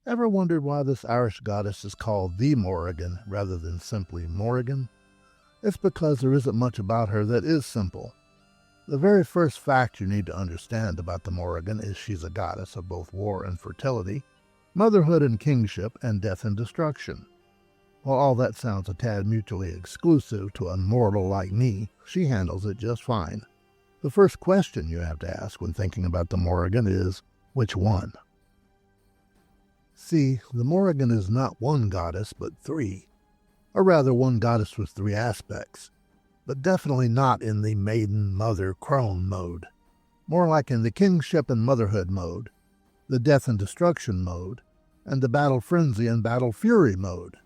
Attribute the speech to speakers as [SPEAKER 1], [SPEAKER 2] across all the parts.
[SPEAKER 1] Ever wondered why this Irish goddess is called the Morrigan rather than simply Morrigan? It's because there isn't much about her that is simple. The very first fact you need to understand about the Morrigan is she's a goddess of both war and fertility, motherhood and kingship, and death and destruction. While all that sounds a tad mutually exclusive to a mortal like me, she handles it just fine. The first question you have to ask when thinking about the Morrigan is, which one? See, the Morrigan is not one goddess, but three. Or rather, one goddess with three aspects. But definitely not in the maiden, mother, crone mode. More like in the kingship and motherhood mode, the death and destruction mode, and the battle frenzy and battle fury mode.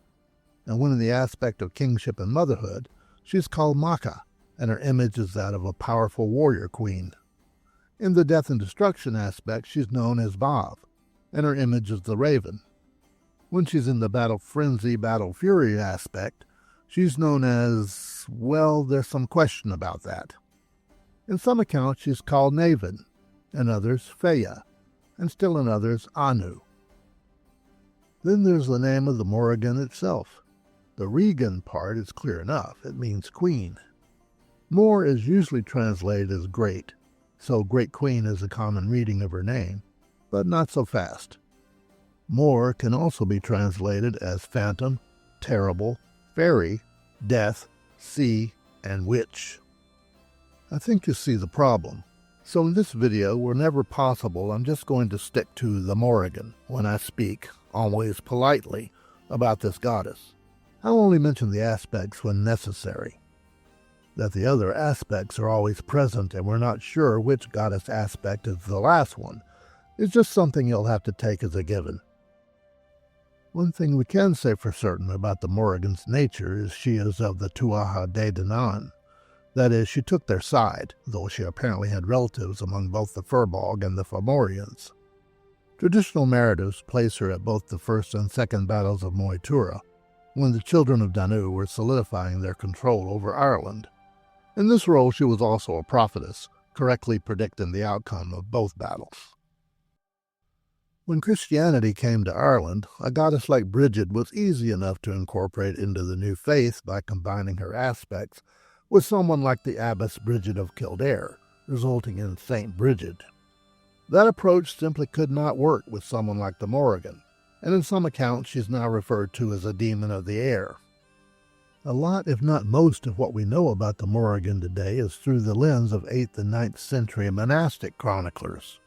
[SPEAKER 1] And when in the aspect of kingship and motherhood, she's called Macha, and her image is that of a powerful warrior queen. In the death and destruction aspect, she's known as Vav, and her image is the raven. When she's in the battle frenzy, battle fury aspect, she's known as, well, there's some question about that. In some accounts, she's called Naven, in others, Feya, and still in others, Anu. Then there's the name of the Morrigan itself. The Regan part is clear enough. It means queen. Mor is usually translated as great, so Great Queen is a common reading of her name, but not so fast. Mor can also be translated as phantom, terrible, fairy, death, sea, and witch. I think you see the problem. So in this video, whenever possible, I'm just going to stick to the Morrigan when I speak, always politely, about this goddess. I'll only mention the aspects when necessary. That the other aspects are always present and we're not sure which goddess aspect is the last one is just something you'll have to take as a given. One thing we can say for certain about the Morrigan's nature is she is of the Tuatha De Danann. That is, she took their side, though she apparently had relatives among both the Furbolg and the Fomorians. Traditional narratives place her at both the first and second battles of Moytura, when the children of Danu were solidifying their control over Ireland. In this role she was also a prophetess, correctly predicting the outcome of both battles. When Christianity came to Ireland, a goddess like Bridget was easy enough to incorporate into the new faith by combining her aspects with someone like the Abbess Bridget of Kildare, resulting in Saint Bridget. That approach simply could not work with someone like the Morrigan, and in some accounts she's now referred to as a demon of the air. A lot, if not most, of what we know about the Morrigan today is through the lens of 8th and 9th century monastic chroniclers.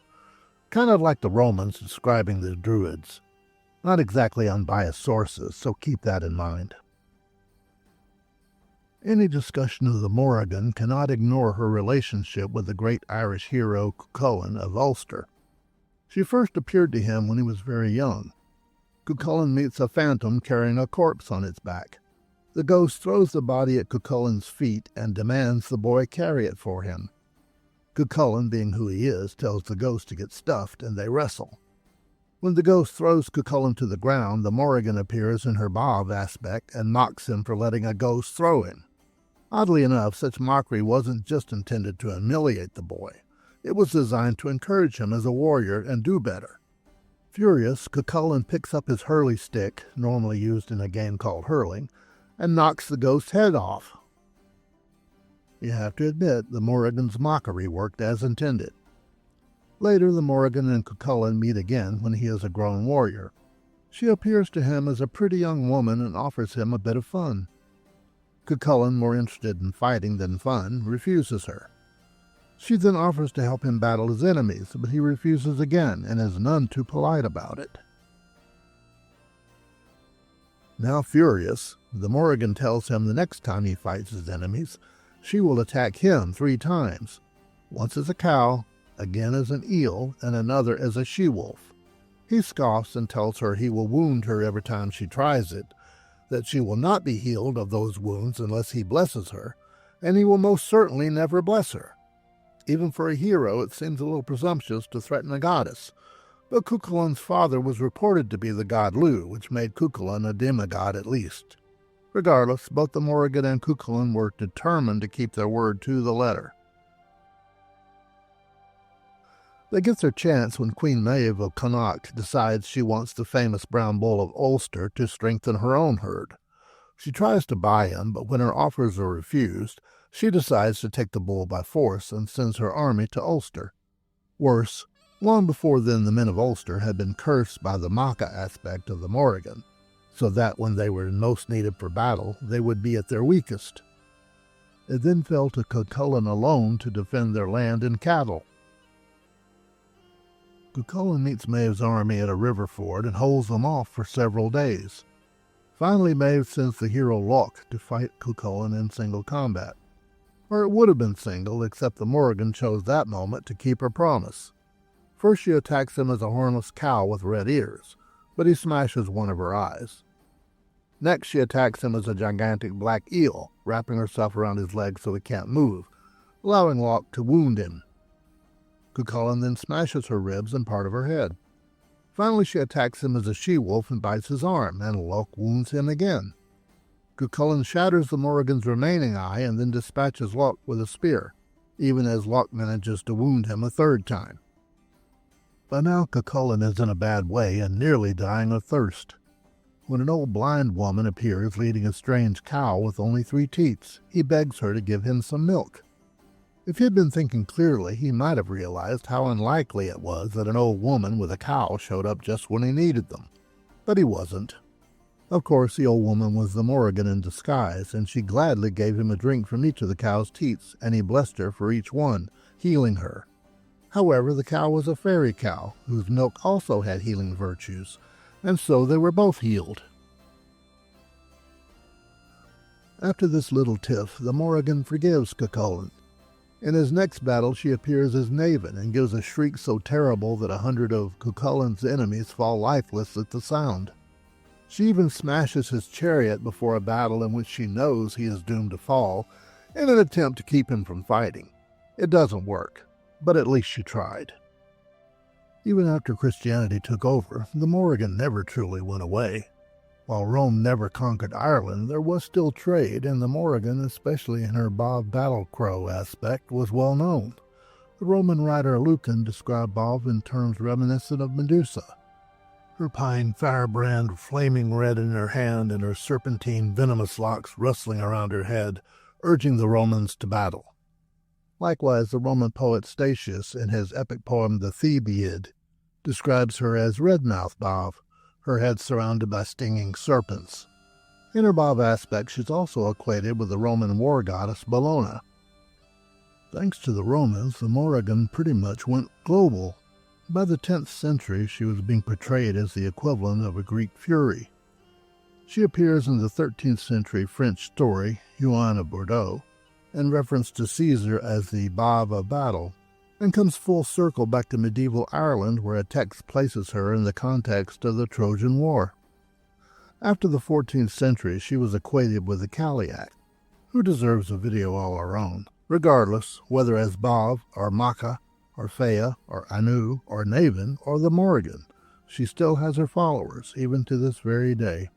[SPEAKER 1] Kind of like the Romans describing the Druids. Not exactly unbiased sources, so keep that in mind. Any discussion of the Morrigan cannot ignore her relationship with the great Irish hero Cuchulainn of Ulster. She first appeared to him when he was very young. Cuchulainn meets a phantom carrying a corpse on its back. The ghost throws the body at Cuchulainn's feet and demands the boy carry it for him. Cuchulainn, being who he is, tells the ghost to get stuffed, and they wrestle. When the ghost throws Cuchulainn to the ground, the Morrigan appears in her Vav aspect and mocks him for letting a ghost throw him. Oddly enough, such mockery wasn't just intended to humiliate the boy. It was designed to encourage him as a warrior and do better. Furious, Cuchulainn picks up his hurley stick, normally used in a game called hurling, and knocks the ghost's head off. You have to admit, the Morrigan's mockery worked as intended. Later, the Morrigan and Cuchulainn meet again when he is a grown warrior. She appears to him as a pretty young woman and offers him a bit of fun. Cuchulainn, more interested in fighting than fun, refuses her. She then offers to help him battle his enemies, but he refuses again and is none too polite about it. Now furious, the Morrigan tells him the next time he fights his enemies, she will attack him 3 times, once as a cow, again as an eel, and another as a she-wolf. He scoffs and tells her he will wound her every time she tries it, that she will not be healed of those wounds unless he blesses her, and he will most certainly never bless her. Even for a hero, it seems a little presumptuous to threaten a goddess, but Cuchulainn's father was reported to be the god Lu, which made Cuchulainn a demigod at least. Regardless, both the Morrigan and Cuchulainn were determined to keep their word to the letter. They get their chance when Queen Maeve of Connacht decides she wants the famous brown bull of Ulster to strengthen her own herd. She tries to buy him, but when her offers are refused, she decides to take the bull by force and sends her army to Ulster. Worse, long before then the men of Ulster had been cursed by the Macha aspect of the Mórrígan, so that when they were most needed for battle, they would be at their weakest. It then fell to Cuchulainn alone to defend their land and cattle. Cuchulainn meets Maeve's army at a river ford and holds them off for several days. Finally, Maeve sends the hero Loch to fight Cuchulainn in single combat. Or it would have been single, except the Mórrígan chose that moment to keep her promise. First she attacks him as a hornless cow with red ears, but he smashes one of her eyes. Next she attacks him as a gigantic black eel, wrapping herself around his leg so he can't move, allowing Loch to wound him. Cuchulainn then smashes her ribs and part of her head. Finally she attacks him as a she-wolf and bites his arm, and Loch wounds him again. Cuchulainn shatters the Mórrigan's remaining eye and then dispatches Loch with a spear, even as Loch manages to wound him a third time. By now Cuchulainn is in a bad way and nearly dying of thirst. When an old blind woman appears leading a strange cow with only 3 teats, he begs her to give him some milk. If he had been thinking clearly, he might have realized how unlikely it was that an old woman with a cow showed up just when he needed them. But he wasn't. Of course, the old woman was the Mórrigan in disguise, and she gladly gave him a drink from each of the cow's teats, and he blessed her for each one, healing her. However, the cow was a fairy cow, whose milk also had healing virtues, and so they were both healed. After this little tiff, the Mórrigan forgives Cuchulainn. In his next battle she appears as Naven and gives a shriek so terrible that 100 of Cuchulainn's enemies fall lifeless at the sound. She even smashes his chariot before a battle in which she knows he is doomed to fall, in an attempt to keep him from fighting. It doesn't work, but at least she tried. Even after Christianity took over, the Mórrigan never truly went away. While Rome never conquered Ireland, there was still trade, and the Mórrigan, especially in her Bob battle-crow aspect, was well known. The Roman writer Lucan described Bob in terms reminiscent of Medusa. Her pine firebrand flaming red in her hand and her serpentine venomous locks rustling around her head, urging the Romans to battle. Likewise, the Roman poet Statius, in his epic poem The Thebaid, describes her as red-mouthed Bob, her head surrounded by stinging serpents. In her Bob aspect, she's also equated with the Roman war goddess Bellona. Thanks to the Romans, the Mórrigan pretty much went global. By the 10th century, she was being portrayed as the equivalent of a Greek fury. She appears in the 13th century French story, Huon of Bordeaux, in reference to Caesar as the Bob of battle, and comes full circle back to medieval Ireland, where a text places her in the context of the Trojan War. After the 14th century, she was equated with the Caliac, who deserves a video all her own. Regardless, whether as Bob, or Macha, or Fea, or Anu, or Naven, or the Mórrigan, she still has her followers, even to this very day.